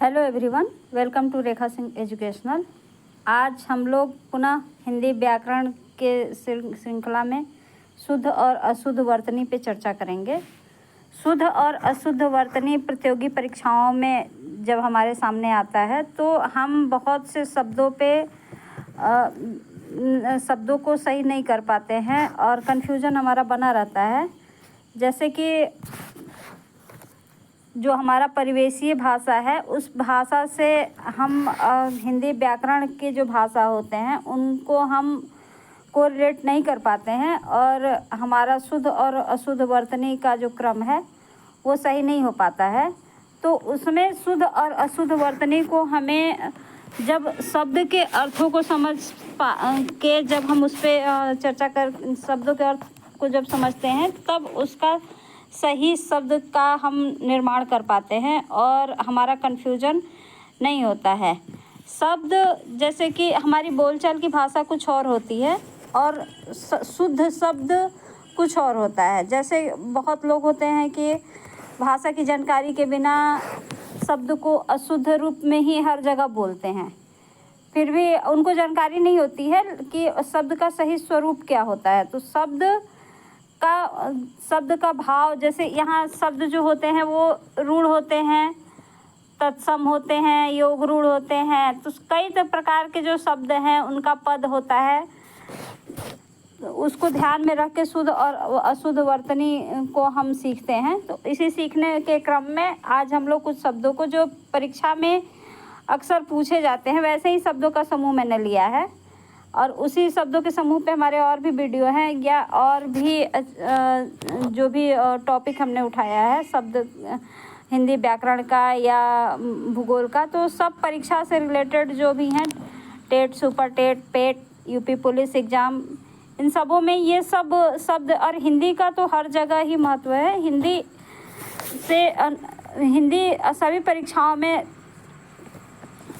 Hello everyone, welcome to Rekha Singh educational. आज हम लोग पुनः हिंदी व्याकरण के श्रृंखला में शुद्ध और अशुद्ध वर्तनी पे चर्चा करेंगे। शुद्ध और अशुद्ध वर्तनी प्रतियोगी परीक्षाओं में जब हमारे सामने आता है तो हम बहुत से शब्दों को सही नहीं कर पाते हैं और कन्फ्यूजन हमारा बना रहता है। जैसे कि जो हमारा परिवेशीय भाषा है उस भाषा से हम हिंदी व्याकरण के जो भाषा होते हैं उनको हम कोरिलेट नहीं कर पाते हैं और हमारा शुद्ध और अशुद्ध वर्तनी का जो क्रम है वो सही नहीं हो पाता है। तो उसमें शुद्ध और अशुद्ध वर्तनी को हमें जब शब्द के अर्थों को जब हम उस पर चर्चा कर शब्दों के अर्थ को जब समझते हैं तब उसका सही शब्द का हम निर्माण कर पाते हैं और हमारा कन्फ्यूजन नहीं होता है। शब्द जैसे कि हमारी बोलचाल की भाषा कुछ और होती है और शुद्ध शब्द कुछ और होता है। जैसे बहुत लोग होते हैं कि भाषा की जानकारी के बिना शब्द को अशुद्ध रूप में ही हर जगह बोलते हैं, फिर भी उनको जानकारी नहीं होती है कि शब्द का सही स्वरूप क्या होता है। तो शब्द का भाव, जैसे यहाँ शब्द जो होते हैं वो रूढ़ होते हैं, तत्सम होते हैं, योग रूढ़ होते हैं। तो कई प्रकार के जो शब्द हैं उनका पद होता है, उसको ध्यान में रख के शुद्ध और अशुद्ध वर्तनी को हम सीखते हैं। तो इसी सीखने के क्रम में आज हम लोग कुछ शब्दों को जो परीक्षा में अक्सर पूछे जाते हैं वैसे ही शब्दों का समूह मैंने लिया है और उसी शब्दों के समूह पे हमारे और भी वीडियो हैं या और भी जो भी टॉपिक हमने उठाया है शब्द हिंदी व्याकरण का या भूगोल का, तो सब परीक्षा से रिलेटेड जो भी हैं, टेट, सुपर टेट, पेट, यूपी पुलिस एग्ज़ाम, इन सबों में ये सब शब्द और हिंदी का तो हर जगह ही महत्व है। हिंदी सभी परीक्षाओं में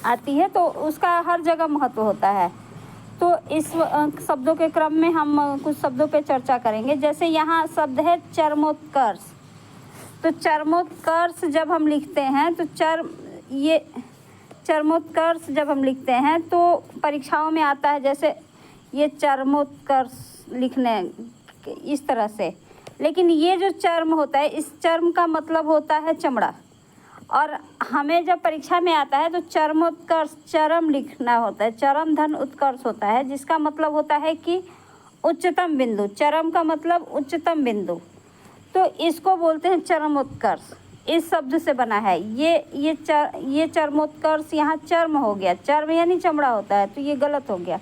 आती है तो उसका हर जगह महत्व होता है। तो इस शब्दों के क्रम में हम कुछ शब्दों पे चर्चा करेंगे। जैसे यहाँ शब्द है चरमोत्कर्ष। तो चरमोत्कर्ष जब हम लिखते हैं तो चरमोत्कर्ष जब हम लिखते हैं तो परीक्षाओं में आता है, जैसे ये चरमोत्कर्ष लिखने इस तरह से। लेकिन ये जो चर्म होता है, इस चर्म का मतलब होता है चमड़ा, और हमें जब परीक्षा में आता है तो चरमोत्कर्ष चरम लिखना होता है। चरम धन उत्कर्ष होता है जिसका मतलब होता है कि उच्चतम बिंदु। चरम का मतलब उच्चतम बिंदु, तो इसको बोलते हैं चरमोत्कर्ष। इस शब्द से बना है ये चरमोत्कर्ष। यहाँ चर्म हो गया, चर्म यानी चमड़ा होता है, तो ये गलत हो गया।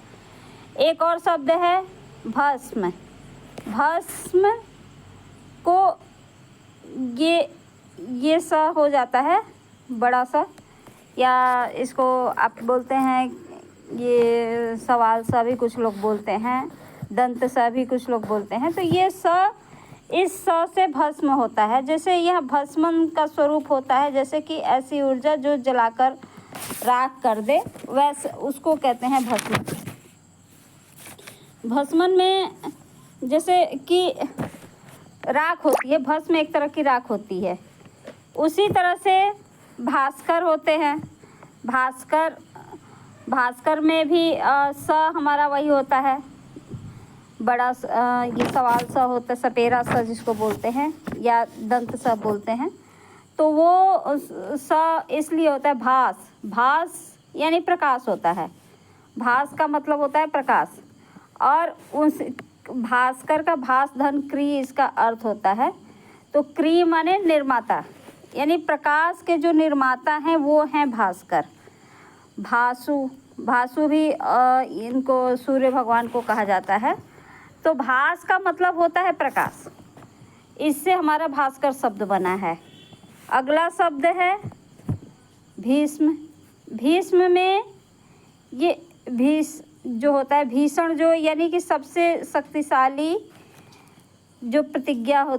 एक और शब्द है भस्म। भस्म को ये सा हो जाता है बड़ा सा, या इसको आप बोलते हैं ये सवाल सा भी कुछ लोग बोलते हैं, दंत सा भी कुछ लोग बोलते हैं। तो ये इस स से भस्म होता है। जैसे यह भस्मन का स्वरूप होता है, जैसे कि ऐसी ऊर्जा जो जलाकर राख कर दे, वैसे उसको कहते हैं भस्म। भस्मन में जैसे कि राख होती है, भस्म एक तरह की राख होती है। उसी तरह से भास्कर होते हैं। भास्कर में भी स हमारा वही होता है, बड़ा ये सवाल सा होता है, सपेरा सा जिसको बोलते हैं, या दंत सा बोलते हैं। तो वो स इसलिए होता है भास यानी प्रकाश होता है। भास का मतलब होता है प्रकाश, और उस भास्कर का भास धन क्री इसका अर्थ होता है। तो क्री माने निर्माता, यानी प्रकाश के जो निर्माता हैं वो हैं भास्कर। भासु भी इनको सूर्य भगवान को कहा जाता है। तो भास का मतलब होता है प्रकाश, इससे हमारा भास्कर शब्द बना है। अगला शब्द है भीष्म। भीष्म में ये जो होता है भीषण, जो यानी कि सबसे शक्तिशाली जो प्रतिज्ञा हो,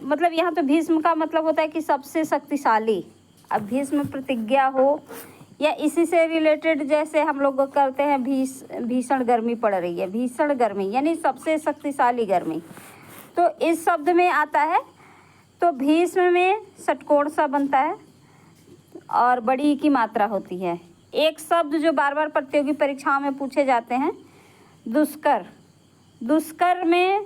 मतलब यहाँ तो भीष्म का मतलब होता है कि सबसे शक्तिशाली। अब भीष्म प्रतिज्ञा हो या इसी से रिलेटेड, जैसे हम लोग करते हैं भीषण गर्मी पड़ रही है, भीषण गर्मी यानी सबसे शक्तिशाली गर्मी, तो इस शब्द में आता है। तो भीष्म में षटकोण सा बनता है और बड़ी की मात्रा होती है। एक शब्द जो बार बार प्रतियोगी परीक्षाओं में पूछे जाते हैं, दुष्कर। दुष्कर में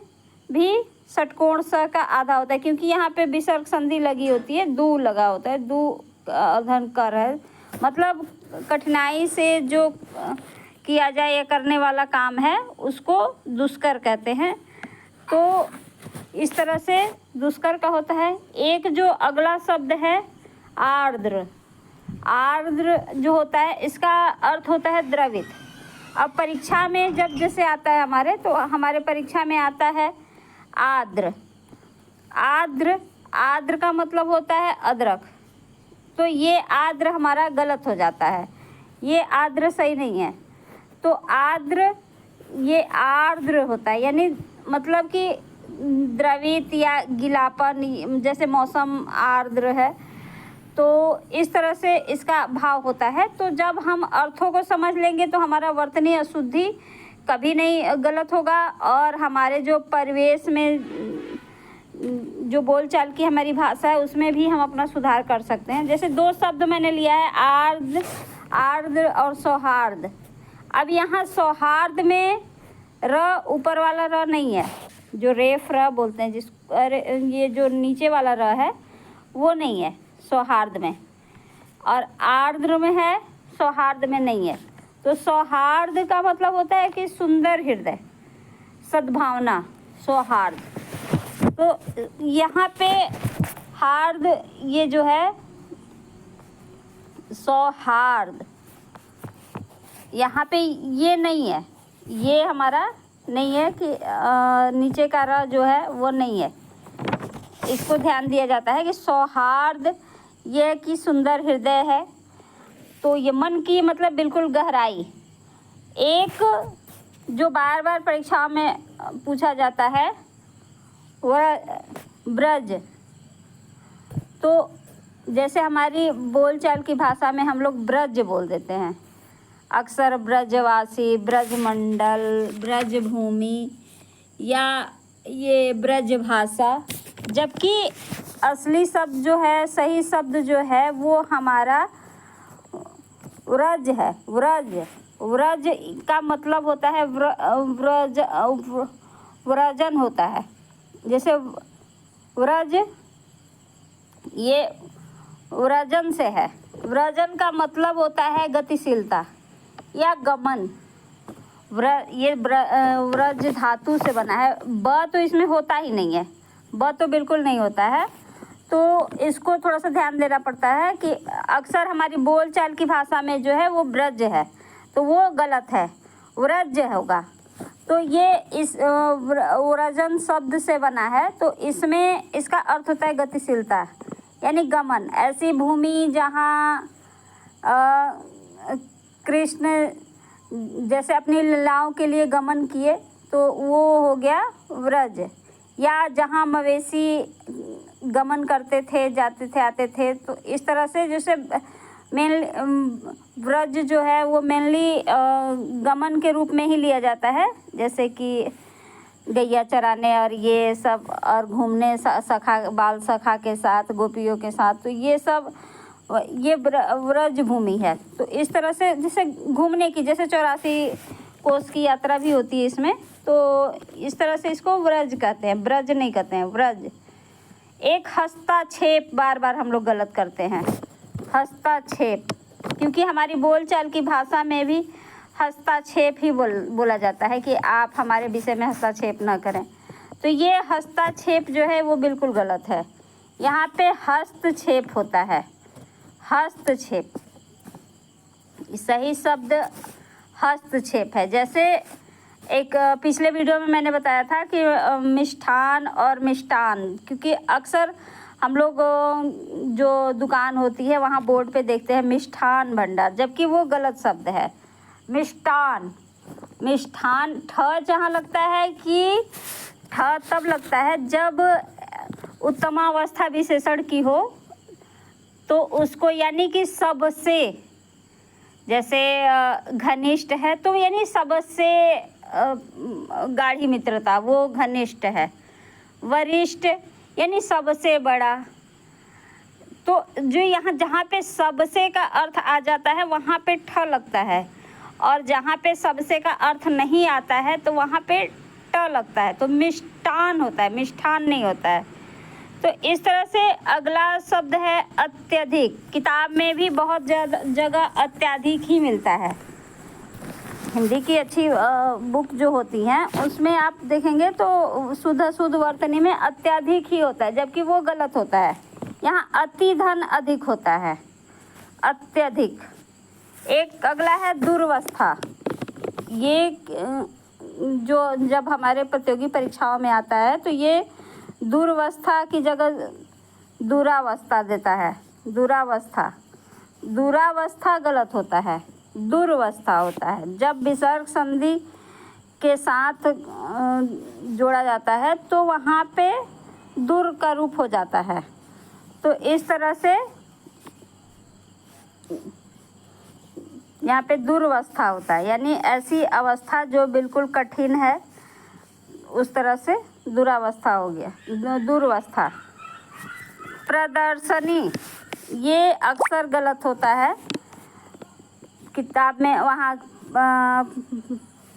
भी षटकोण स का आधा होता है, क्योंकि यहाँ पे विसर्ग संधि लगी होती है, दू लगा होता है, दू धन कर है, मतलब कठिनाई से जो किया जाए या करने वाला काम है उसको दुष्कर कहते हैं। तो इस तरह से दुष्कर का होता है। एक जो अगला शब्द है आर्द्र। आर्द्र जो होता है इसका अर्थ होता है द्रवित। अब परीक्षा में जब जैसे आता है हमारे, तो हमारे परीक्षा में आता है आर्द्र। आर्द्र, आर्द्र का मतलब होता है अदरक। तो ये आर्द्र हमारा गलत हो जाता है, ये आर्द्र सही नहीं है। तो आर्द्र ये आर्द्र होता है, यानी मतलब कि द्रवित या गीलापन, जैसे मौसम आर्द्र है, तो इस तरह से इसका भाव होता है। तो जब हम अर्थों को समझ लेंगे तो हमारा वर्तनीय अशुद्धि कभी नहीं गलत होगा, और हमारे जो परिवेश में जो बोलचाल की हमारी भाषा है उसमें भी हम अपना सुधार कर सकते हैं। जैसे दो शब्द मैंने लिया है, आर्द्र, आर्द्र और सौहार्द। अब यहाँ सौहार्द में र ऊपर वाला र नहीं है, जो रेफ र बोलते हैं, जिस ये जो नीचे वाला र है वो नहीं है सौहार्द में, और आर्द्र में है, सौहार्द में नहीं है। तो सौहार्द का मतलब होता है कि सुंदर हृदय, सद्भावना, सौहार्द। तो यहाँ पे हार्द ये जो है सौहार्द, यहाँ पे ये नहीं है, ये हमारा नहीं है कि नीचे का र जो है वो नहीं है, इसको ध्यान दिया जाता है कि सौहार्द ये कि सुंदर हृदय है। तो ये मन की मतलब बिल्कुल गहराई। एक जो बार बार परीक्षाओं में पूछा जाता है वह ब्रज। तो जैसे हमारी बोलचाल की भाषा में हम लोग ब्रज बोल देते हैं, अक्सर ब्रजवासी, ब्रजमंडल, ब्रजभूमि या ये ब्रज भाषा, जबकि असली शब्द जो है, सही शब्द जो है वो हमारा व्रज है। व्रज, व्रज का मतलब होता है व्रज, व्रजन होता है। जैसे व्रज ये व्रजन से है, व्रजन का मतलब होता है गतिशीलता या गमन। ये व्रज धातु से बना है, ब तो इसमें होता ही नहीं है, ब तो बिल्कुल नहीं होता है। तो इसको थोड़ा सा ध्यान देना पड़ता है कि अक्सर हमारी बोलचाल की भाषा में जो है वो ब्रज है, तो वो गलत है, व्रज होगा। तो ये इस व्रजन शब्द से बना है, तो इसमें इसका अर्थ होता है गतिशीलता यानी गमन। ऐसी भूमि जहाँ कृष्ण जैसे अपनी लीलाओं के लिए गमन किए, तो वो हो गया व्रज। या जहाँ मवेशी गमन करते थे, जाते थे, आते थे, तो इस तरह से जैसे मेन व्रज जो है वो मेनली गमन के रूप में ही लिया जाता है, जैसे कि गैया चराने और ये सब, और घूमने सखा, बाल सखा के साथ, गोपियों के साथ, तो ये सब ये व्रज भूमि है। तो इस तरह से जैसे घूमने की, जैसे 84 कोस की यात्रा भी होती है इसमें, तो इस तरह से इसको व्रज कहते हैं, ब्रज नहीं कहते हैं, व्रज। एक हस्तक्षेप बार बार हम लोग गलत करते हैं, हस्तक्षेप, क्योंकि हमारी बोलचाल की भाषा में भी हस्तक्षेप ही बोला जाता है कि आप हमारे विषय में हस्तक्षेप न करें। तो ये हस्तक्षेप जो है वो बिल्कुल गलत है। यहाँ पे हस्तक्षेप होता है, हस्तक्षेप, सही शब्द हस्तक्षेप है। जैसे एक पिछले वीडियो में मैंने बताया था कि मिष्ठान और मिष्टान, क्योंकि अक्सर हम लोग जो दुकान होती है वहाँ बोर्ड पे देखते हैं मिष्ठान भंडार, जबकि वो गलत शब्द है। मिष्टान, मिष्ठान ठ जहाँ लगता है कि ठ तब लगता है जब उत्तमावस्था विशेषण की हो, तो उसको यानी कि सबसे, जैसे घनिष्ठ है तो यानी सबसे गाढ़ी मित्रता, वो घनिष्ठ है। वरिष्ठ यानी सबसे बड़ा, तो जो यहाँ जहाँ पे सबसे का अर्थ आ जाता है वहाँ पे ठ लगता है, और जहाँ पे सबसे का अर्थ नहीं आता है तो वहाँ पे ट लगता है। तो मिष्टान होता है, मिष्ठान नहीं होता है। तो इस तरह से अगला शब्द है अत्यधिक। किताब में भी बहुत ज़्यादा जगह अत्यधिक ही मिलता है। हिंदी की अच्छी बुक जो होती हैं उसमें आप देखेंगे तो शुद्ध अशुद्ध वर्तनी में अत्यधिक ही होता है, जबकि वो गलत होता है। यहाँ अति धन अधिक होता है, अत्यधिक। एक अगला है दुर्वस्था। ये जो जब हमारे प्रतियोगी परीक्षाओं में आता है तो ये दुर्वस्था की जगह दुरावस्था देता है। दुरावस्था, दुरावस्था गलत होता है, दुर्वस्था होता है। जब विसर्ग संधि के साथ जोड़ा जाता है तो वहाँ पे दुर का रूप हो जाता है। तो इस तरह से यहाँ पे दुर्वस्था होता है, यानी ऐसी अवस्था जो बिल्कुल कठिन है, उस तरह से दुरावस्था हो गया, दुर्वस्था। प्रदर्शनी, ये अक्सर गलत होता है किताब में। वहाँ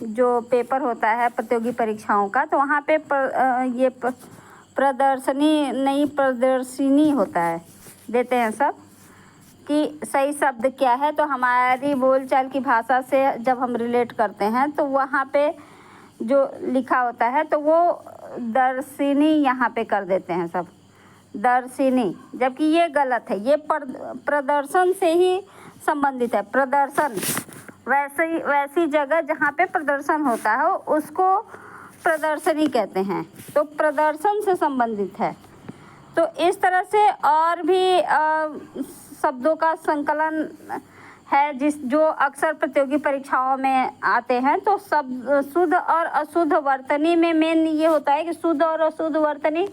जो पेपर होता है प्रतियोगी परीक्षाओं का, तो वहाँ पे ये प्रदर्शनी नहीं प्रदर्शिनी होता है, देते हैं सब कि सही शब्द क्या है। तो हमारी बोलचाल की भाषा से जब हम रिलेट करते हैं तो वहाँ पे जो लिखा होता है तो वो दर्शिनी यहाँ पे कर देते हैं सब, दर्शिनी, जबकि ये गलत है। ये प्रदर्शन से ही संबंधित है। प्रदर्शन, वैसी जगह जहाँ पे प्रदर्शन होता है उसको प्रदर्शनी कहते हैं, तो प्रदर्शन से संबंधित है। तो इस तरह से और भी शब्दों का संकलन है जो अक्सर प्रतियोगी परीक्षाओं में आते हैं। तो सब शुद्ध और अशुद्ध वर्तनी में मेन ये होता है कि शुद्ध और अशुद्ध वर्तनी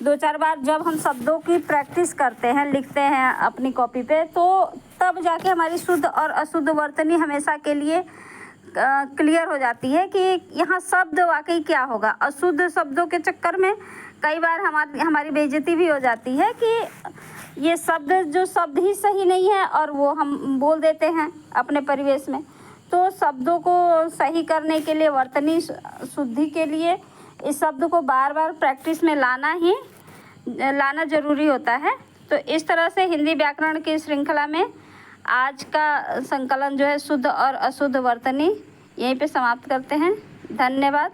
2-4 बार जब हम शब्दों की प्रैक्टिस करते हैं, लिखते हैं अपनी कॉपी पे, तो तब जाके हमारी शुद्ध और अशुद्ध वर्तनी हमेशा के लिए क्लियर हो जाती है कि यहाँ शब्द वाकई क्या होगा। अशुद्ध शब्दों के चक्कर में कई बार हमारी बेइज्जती भी हो जाती है कि ये शब्द ही सही नहीं है और वो हम बोल देते हैं अपने परिवेश में। तो शब्दों को सही करने के लिए, वर्तनी शुद्धि के लिए इस शब्द को बार बार प्रैक्टिस में लाना ज़रूरी होता है। तो इस तरह से हिंदी व्याकरण की श्रृंखला में आज का संकलन जो है शुद्ध और अशुद्ध वर्तनी यहीं पे समाप्त करते हैं। धन्यवाद।